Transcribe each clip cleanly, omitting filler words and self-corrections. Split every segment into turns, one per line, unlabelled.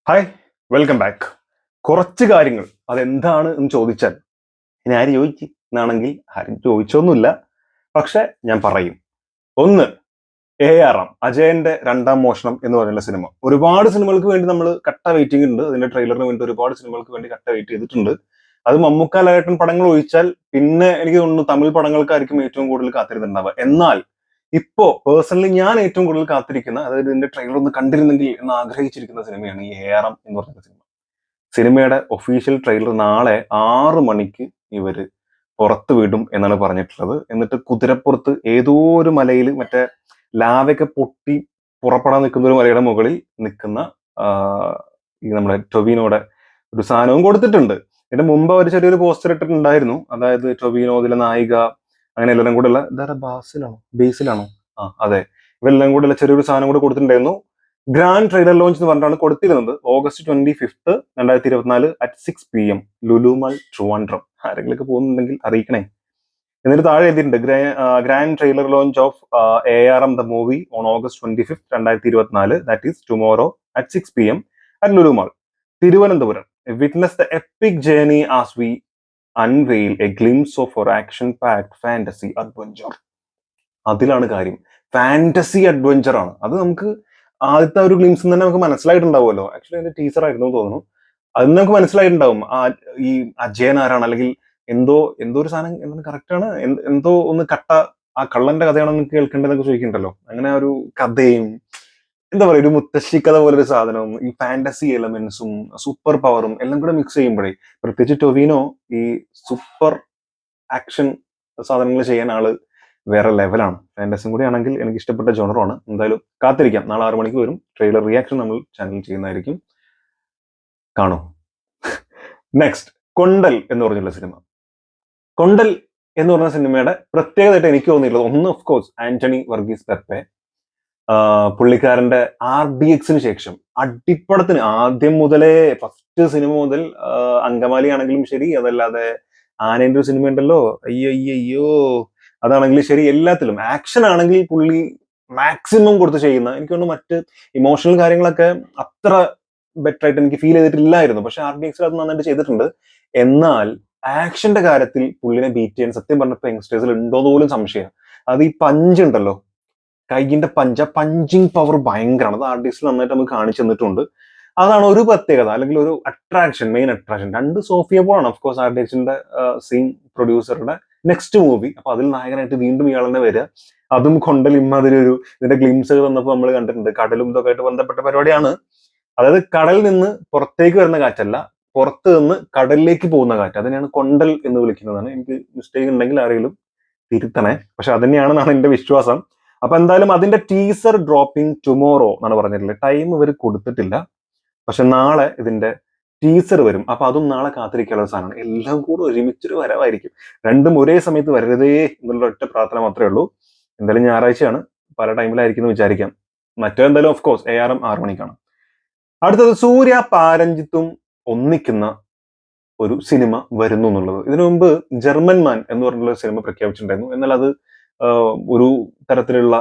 Hi, welcome back. കുറച്ച് കാര്യങ്ങൾ അതെന്താണ് എന്ന് ചോദിച്ചാൽ ഇനി ആര് ചോദിച്ചു എന്നാണെങ്കിൽ ആരും ചോദിച്ചൊന്നുമില്ല. പക്ഷെ ഞാൻ പറയും. ഒന്ന്, ARM അജയന്റെ രണ്ടാം മോഷണം എന്ന് പറയുന്ന സിനിമ. ഒരുപാട് സിനിമകൾക്ക് വേണ്ടി നമ്മൾ കട്ട വെയിറ്റിംഗ് ഉണ്ട്. അതിന്റെ ട്രെയിലറിന് വേണ്ടി ഒരുപാട് സിനിമകൾക്ക് വേണ്ടി കട്ട വെയിറ്റ് ചെയ്തിട്ടുണ്ട്. അത് മമ്മൂക്ക ലാലേട്ടൻ പടങ്ങൾ ഒഴിച്ചാൽ പിന്നെ എനിക്ക് തോന്നുന്നു തമിഴ് പടങ്ങൾക്കായിരിക്കും ഏറ്റവും കൂടുതൽ കാത്തിരുന്നുണ്ടാവുക. എന്നാൽ ഇപ്പോ പേഴ്സണലി ഞാൻ ഏറ്റവും കൂടുതൽ കാത്തിരിക്കുന്ന, അതായത് ഇതിന്റെ ട്രെയിലർ ഒന്ന് കണ്ടിരുന്നെങ്കിൽ എന്ന് ആഗ്രഹിച്ചിരിക്കുന്ന സിനിമയാണ് ഈ ARM എന്ന് പറയുന്ന സിനിമ. സിനിമയുടെ ഒഫീഷ്യൽ ട്രെയിലർ നാളെ 6 മണിക്ക് ഇവര് പുറത്തു വിടും എന്നാണ് പറഞ്ഞിട്ടുള്ളത്. എന്നിട്ട് കുതിരപ്പുറത്ത് ഏതോ ഒരു മലയിൽ മറ്റേ ലാവയൊക്കെ പൊട്ടി പുറപ്പെടാൻ നിൽക്കുന്ന ഒരു മലയുടെ മുകളിൽ നിൽക്കുന്ന ഈ നമ്മുടെ ടൊവിനോയുടെ ഒരു സാധനവും കൊടുത്തിട്ടുണ്ട്. ഇതിന്റെ മുമ്പ് അവർ ചെറിയൊരു പോസ്റ്റർ ഇട്ടിട്ടുണ്ടായിരുന്നു. അതായത് ടൊവിനോ, ഇതിലെ നായിക, അങ്ങനെ എല്ലാവരും കൂടെ ഉള്ള ഇതാ ബേസിലാണോ അതെ, ഇവരെല്ലാം കൂടെ ഉള്ള ചെറിയൊരു സാധനം കൂടെ കൊടുത്തിട്ടുണ്ടായിരുന്നു. ഗ്രാൻഡ് ട്രെയിലർ ലോഞ്ച് എന്ന് പറഞ്ഞിട്ടാണ് കൊടുത്തിരുന്നത്. August 25, 2024 at 6 PM Lulu mall Trivandrum. ആരെങ്കിലൊക്കെ പോകുന്നുണ്ടെങ്കിൽ അറിയിക്കണേ. എന്നിട്ട് താഴെ എഴുതിയിട്ടുണ്ട് grand trailer launch of ARM the movie on August 25, 2024, that is tomorrow at 6 PM at Lulu mall Thiruvananthapuram. Witness the EPIC journey as we unveil A glimpse of for action packed fantasy adventure. അതിലാണ് കാര്യം. Fantasy adventure ആണ് അത്. നമുക്ക് ആദ്യത്തെ ഒരു glimpse തന്നെ നമുക്ക് മനസ്സിലായിട്ടുണ്ടാവുമല്ലോ. Actually അതിന്റെ ടീച്ചർ ആയിരുന്നു തോന്നുന്നു. അത് നമുക്ക് മനസ്സിലായിട്ടുണ്ടാവും ഈ അജയൻ ആരാണ്, അല്ലെങ്കിൽ എന്തോ എന്തോ ഒരു സാധനം എന്താണ് കറക്റ്റ് ആണ്, എന്തോ ഒന്ന് കട്ട ആ കള്ളന്റെ കഥയാണോ നിങ്ങൾക്ക് കേൾക്കേണ്ടതെന്നൊക്കെ ചോദിക്കണ്ടല്ലോ. അങ്ങനെ ഒരു കഥയും എന്താ പറയുക, ഒരു മുത്തശ്ശി കഥ പോലെ ഒരു സാധനവും ഈ ഫാന്റസി എലമെന്റ്സും സൂപ്പർ പവറും എല്ലാം കൂടെ മിക്സ് ചെയ്യുമ്പോഴേ, പ്രത്യേകിച്ച് ടൊവിനോ ഈ സൂപ്പർ ആക്ഷൻ സാധനങ്ങൾ ചെയ്യാൻ ആള് വേറെ ലെവലാണ്. ഫാന്റസിയും കൂടി ആണെങ്കിൽ എനിക്ക് ഇഷ്ടപ്പെട്ട ജോണറാണ്. എന്തായാലും കാത്തിരിക്കാം. നാളെ 6 മണിക്ക് വരും. ട്രെയിലർ റിയാക്ഷൻ നമ്മൾ ചാനൽ ചെയ്യുന്നതായിരിക്കും. കാണൂ. നെക്സ്റ്റ്, കൊണ്ടൽ എന്ന് പറഞ്ഞുള്ള സിനിമ. കൊണ്ടൽ എന്ന് പറഞ്ഞ സിനിമയുടെ പ്രത്യേകതയായിട്ട് എനിക്ക് തോന്നിയിട്ടുള്ളത് ഒന്ന്, ഓഫ് കോഴ്സ്, ആന്റണി വർഗീസ് പെപ്പെ. പുള്ളിക്കാരന്റെ RDXന് ശേഷം അടിപ്പടത്തിന് ആദ്യം മുതലേ ഫസ്റ്റ് സിനിമ മുതൽ അങ്കമാലി ആണെങ്കിലും ശരി, അതല്ലാതെ ആനേന്റെ ഒരു സിനിമ ഉണ്ടല്ലോ, അയ്യോ അതാണെങ്കിലും ശരി, എല്ലാത്തിലും ആക്ഷൻ ആണെങ്കിൽ പുള്ളി മാക്സിമം കൊടുത്ത് ചെയ്യുന്ന, എനിക്ക് തോന്നുന്നു മറ്റ് ഇമോഷണൽ കാര്യങ്ങളൊക്കെ അത്ര ബെറ്റർ ആയിട്ട് എനിക്ക് ഫീൽ ചെയ്തിട്ടില്ലായിരുന്നു. പക്ഷെ RDXൽ അത് നന്നായിട്ട് ചെയ്തിട്ടുണ്ട്. എന്നാൽ ആക്ഷന്റെ കാര്യത്തിൽ പുള്ളിനെ ബീറ്റ് ചെയ്യാൻ സത്യം പറഞ്ഞപ്പോൾ യങ്സ്റ്റേഴ്സിൽ ഉണ്ടോന്ന് പോലും സംശയം. അത് ഈ പഞ്ച് ഉണ്ടല്ലോ, കൈയിന്റെ പഞ്ചിങ് പവർ ഭയങ്കരമാണ്. അത് RDXൽ നന്നായിട്ട് നമുക്ക് കാണിച്ചു തന്നിട്ടുണ്ട്. അതാണ് ഒരു പ്രത്യേകത, അല്ലെങ്കിൽ ഒരു അട്രാക്ഷൻ, മെയിൻ അട്രാക്ഷൻ. രണ്ട് സോഫിയ പോളാണ് ഓഫ് കോഴ്സ് RDXന്റെ സെയിം പ്രൊഡ്യൂസറുടെ നെക്സ്റ്റ് മൂവി. അപ്പൊ അതിൽ നായകനായിട്ട് വീണ്ടും ഇയാൾ തന്നെ വരിക. അതും കൊണ്ടൽ ഇമ്മാതിരി ഒരു ഇതിന്റെ ഗ്ലിംസ് വന്നപ്പോൾ നമ്മൾ കണ്ടിട്ടുണ്ട്. കടലും ഇതൊക്കെ ആയിട്ട് ബന്ധപ്പെട്ട പരിപാടിയാണ്. അതായത് കടലിൽ നിന്ന് പുറത്തേക്ക് വരുന്ന കാറ്റല്ല, പുറത്ത് നിന്ന് കടലിലേക്ക് പോകുന്ന കാറ്റ്. അതിനെയാണ് കൊണ്ടൽ എന്ന് വിളിക്കുന്നതാണ്. എനിക്ക് മിസ്റ്റേക്ക് ഉണ്ടെങ്കിൽ ആരെങ്കിലും തിരുത്തണേ. പക്ഷെ അത് തന്നെയാണെന്നാണ് എന്റെ വിശ്വാസം. അപ്പൊ എന്തായാലും അതിന്റെ ടീസർ ഡ്രോപ്പിംഗ് ടുമോറോ എന്നാണ് പറഞ്ഞിട്ടുള്ളത്. ടൈം ഇവർ കൊടുത്തിട്ടില്ല. പക്ഷെ നാളെ ഇതിന്റെ ടീസർ വരും. അപ്പൊ അതും നാളെ കാത്തിരിക്കാനുള്ള സാധനമാണ്. എല്ലാം കൂടെ ഒരുമിച്ചൊരു വരവായിരിക്കും. രണ്ടും ഒരേ സമയത്ത് വരരുതേ എന്നുള്ള ഒറ്റ പ്രാർത്ഥന മാത്രമേ ഉള്ളൂ. എന്തായാലും ഞായറാഴ്ചയാണ്, പല ടൈമിലായിരിക്കും എന്ന് വിചാരിക്കാം. മറ്റെന്തായാലും ഓഫ് കോഴ്സ് ARM 6 മണിക്കാണ്. അടുത്തത് സൂര്യ പാരഞ്ജിത്തും ഒന്നിക്കുന്ന ഒരു സിനിമ വരുന്നു എന്നുള്ളത്. ഇതിനു മുമ്പ് ജർമ്മൻ മാൻ എന്ന് പറഞ്ഞുള്ള സിനിമ പ്രഖ്യാപിച്ചിട്ടുണ്ടായിരുന്നു. എന്നാൽ അത് ഒരു തരത്തിലുള്ള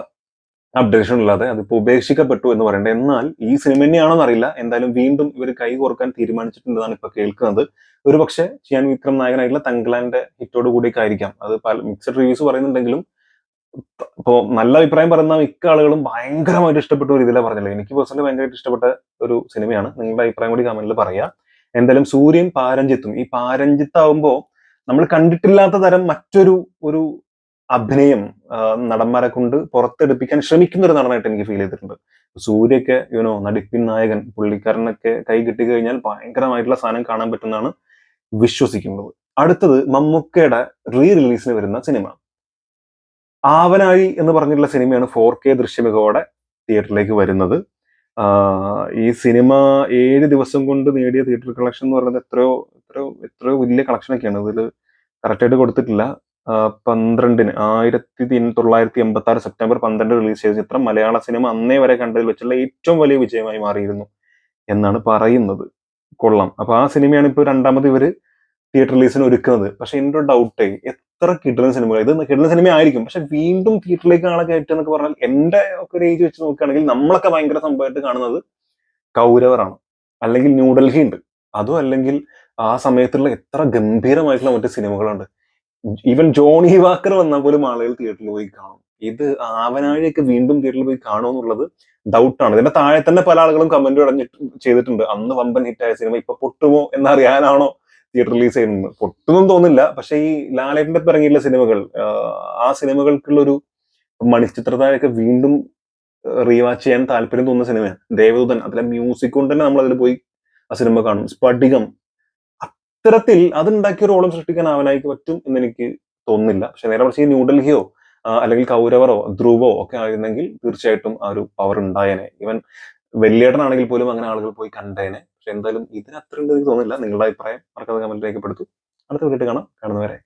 അപ്ഡേഷൻ ഇല്ലാതെ അതിപ്പോ ഉപേക്ഷിക്കപ്പെട്ടു എന്ന് പറയണ്ടേ. എന്നാൽ ഈ സിനിമ തന്നെയാണെന്ന് അറിയില്ല. എന്തായാലും വീണ്ടും ഇവർ കൈ കോർക്കാൻ തീരുമാനിച്ചിട്ടുണ്ടെന്നാണ് ഇപ്പൊ കേൾക്കുന്നത്. ഒരു പക്ഷേ ചിയാൻ വിക്രം നായകനായിട്ടുള്ള തങ്കളാന്റെ ഹിറ്റോട് കൂടിയൊക്കെ ആയിരിക്കാം. അത് പല മിക്സഡ് റിവ്യൂസ് പറയുന്നുണ്ടെങ്കിലും ഇപ്പോ നല്ല അഭിപ്രായം പറയുന്ന മിക്ക ആളുകളും ഭയങ്കരമായിട്ട് ഇഷ്ടപ്പെട്ട ഒരു ഇതിലാണ് പറഞ്ഞില്ല. എനിക്ക് പേഴ്സണലി ഭയങ്കരമായിട്ട് ഇഷ്ടപ്പെട്ട ഒരു സിനിമയാണ്. നിങ്ങളുടെ അഭിപ്രായം കൂടി കമന്റിൽ പറയാം. എന്തായാലും സൂര്യൻ പാരഞ്ജിത്തും, ഈ പാരഞ്ജിത്താവുമ്പോ നമ്മൾ കണ്ടിട്ടില്ലാത്ത തരം മറ്റൊരു ഒരു അഭിനയം നടന്മാരെ കൊണ്ട് പുറത്തെടുപ്പിക്കാൻ ശ്രമിക്കുന്ന ഒരു നടനായിട്ട് എനിക്ക് ഫീൽ ചെയ്തിട്ടുണ്ട്. സൂര്യയൊക്കെ നടിപ്പിൻ നായകൻ, പുള്ളിക്കാരനൊക്കെ കൈ കിട്ടിക്കഴിഞ്ഞാൽ ഭയങ്കരമായിട്ടുള്ള സാധനം കാണാൻ പറ്റുന്നതാണ് വിശ്വസിക്കുന്നത്. അടുത്തത് മമ്മൂക്കയുടെ റിലീസിന് വരുന്ന സിനിമ ആവനാഴി എന്ന് പറഞ്ഞിട്ടുള്ള സിനിമയാണ് 4K ദൃശ്യമികവോടെ തിയേറ്ററിലേക്ക് വരുന്നത്. ഈ സിനിമ 7 ദിവസം കൊണ്ട് നേടിയ തിയേറ്റർ കളക്ഷൻ എന്ന് പറയുന്നത് എത്രയോ എത്രയോ എത്രയോ വലിയ കളക്ഷനൊക്കെയാണ്. ഇതിൽ കറക്റ്റായിട്ട് കൊടുത്തിട്ടില്ല. 1986 സെപ്റ്റംബർ 12 റിലീസ് ചെയ്ത ചിത്രം മലയാള സിനിമ അന്നേ വരെ കണ്ടതിൽ വെച്ചുള്ള ഏറ്റവും വലിയ വിജയമായി മാറിയിരുന്നു എന്നാണ് പറയുന്നത്. കൊള്ളാം. അപ്പൊ ആ സിനിമയാണ് ഇപ്പൊ രണ്ടാമത് ഇവര് തിയേറ്റർ റിലീസിന് ഒരുക്കുന്നത്. പക്ഷെ എന്റെ ഒരു ഡൗട്ടേ, എത്ര കിട്ടുന്ന സിനിമകൾ ഇത് കിട്ടുന്ന സിനിമ ആയിരിക്കും, പക്ഷെ വീണ്ടും തിയേറ്ററിലേക്ക് ആളെ കയറ്റുക എന്നൊക്കെ പറഞ്ഞാൽ എന്റെ ഒക്കെ ഒരു ഏജ് വെച്ച് നോക്കുകയാണെങ്കിൽ നമ്മളൊക്കെ ഭയങ്കര സംഭവമായിട്ട് കാണുന്നത് കൗരവറാണ്. അല്ലെങ്കിൽ ന്യൂഡൽഹി ഉണ്ട്, അതും അല്ലെങ്കിൽ ആ സമയത്തുള്ള എത്ര ഗംഭീരമായിട്ടുള്ള മറ്റു സിനിമകളുണ്ട്. ഈവൻ ജോണി വാക്കർ വന്നാൽ പോലും ആളുകൾ തിയേറ്ററിൽ പോയി കാണും. ഇത് ആവനാഴിയൊക്കെ വീണ്ടും തിയേറ്ററിൽ പോയി കാണുമോ എന്നുള്ളത് ഡൗട്ടാണ്. ഇതിന്റെ താഴെ തന്നെ പല ആളുകളും കമന്റ് ചെയ്തിട്ടുണ്ട്, അന്ന് വമ്പൻ ഹിറ്റായ സിനിമ ഇപ്പൊ പൊട്ടുമോ എന്നറിയാനാണോ തിയേറ്റർ റിലീസ് ചെയ്യുന്നത്. പൊട്ടുമെന്ന് തോന്നില്ല, പക്ഷെ ഈ ലാലേട്ടന്റെ ഇപ്പൊ ഇറങ്ങിയിട്ടുള്ള സിനിമകൾ, ആ സിനിമകൾക്കുള്ള ഒരു മണിച്ചിത്രതാഴൊക്കെ വീണ്ടും റീവാച്ച് ചെയ്യാൻ താല്പര്യം തോന്നുന്ന സിനിമയാണ് ദേവദൂതൻ. അതിലെ മ്യൂസിക് കൊണ്ട് തന്നെ നമ്മൾ അതിൽ പോയി ആ സിനിമ കാണും. സ്ഫടികം, അത്തരത്തിൽ അതുണ്ടാക്കിയ ഒരു ഓളം സൃഷ്ടിക്കാൻ ആവനായിക്ക് പറ്റും എന്ന് എനിക്ക് തോന്നുന്നില്ല. പക്ഷെ നേരെ മറിച്ച് ഈ ന്യൂഡൽഹിയോ അല്ലെങ്കിൽ കൗരവറോ ധ്രുവോ ഒക്കെ ആയിരുന്നെങ്കിൽ തീർച്ചയായിട്ടും ആ ഒരു പവർ ഉണ്ടായേനെ. ഈവൻ വെള്ളിയേട്ടനാണെങ്കിൽ പോലും അങ്ങനെ ആളുകൾ പോയി കണ്ടേനെ. പക്ഷെ എന്തായാലും ഇതിന് അത്ര ഉണ്ട് എനിക്ക് തോന്നുന്നില്ല. നിങ്ങളുടെ അഭിപ്രായം മറക്കാതെ കമന്റ് രേഖപ്പെടുത്തു. അടുത്ത വീട്ടിൽ കാണാം. കാണുന്നവരെ